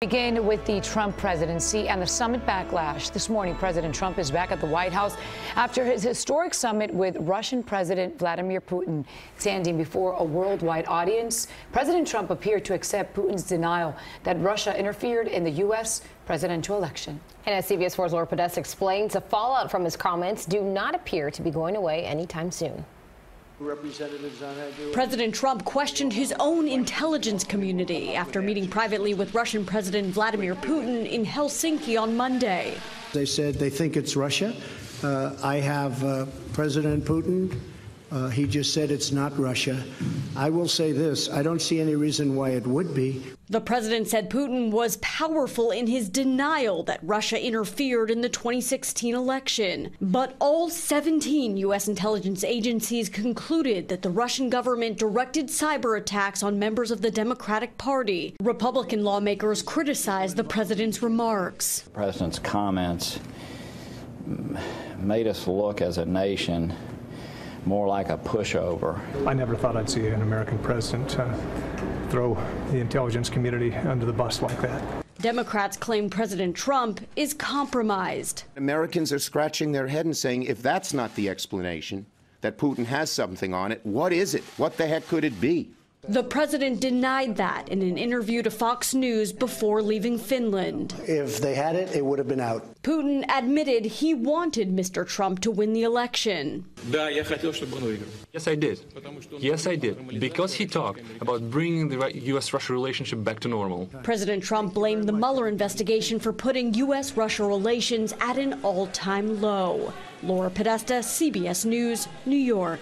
Begin with the Trump presidency and the summit backlash. This morning, President Trump is back at the White House after his historic summit with Russian President Vladimir Putin. Standing before a worldwide audience, President Trump appeared to accept Putin's denial that Russia interfered in the U.S. presidential election. And as CBS 4's Laura Podesta explains, the fallout from his comments do not appear to be going away anytime soon. President Trump questioned his own intelligence community after meeting privately with Russian President Vladimir Putin in Helsinki on Monday. They said they think it's Russia. I have President Putin. He just said it's not Russia. I will say this. I don't see any reason why it would be. The president said Putin was powerful in his denial that Russia interfered in the 2016 election. But all 17 U.S. intelligence agencies concluded that the Russian government directed cyber attacks on members of the Democratic Party. Republican lawmakers criticized the president's remarks. The president's comments made us look as a nation more like a pushover. I never thought I'd see an American president throw the intelligence community under the bus like that. Democrats claim President Trump is compromised. Americans are scratching their head and saying, if that's not the explanation, that Putin has something on it, what is it? What the heck could it be? The president denied that in an interview to Fox News before leaving Finland. If they had it, it would have been out. Putin admitted he wanted Mr. Trump to win the election. Yes, I did. Yes, I did. Because he talked about bringing the U.S.-Russia relationship back to normal. President Trump blamed the Mueller investigation for putting U.S.-Russia relations at an all-time low. Laura Podesta, CBS News, New York.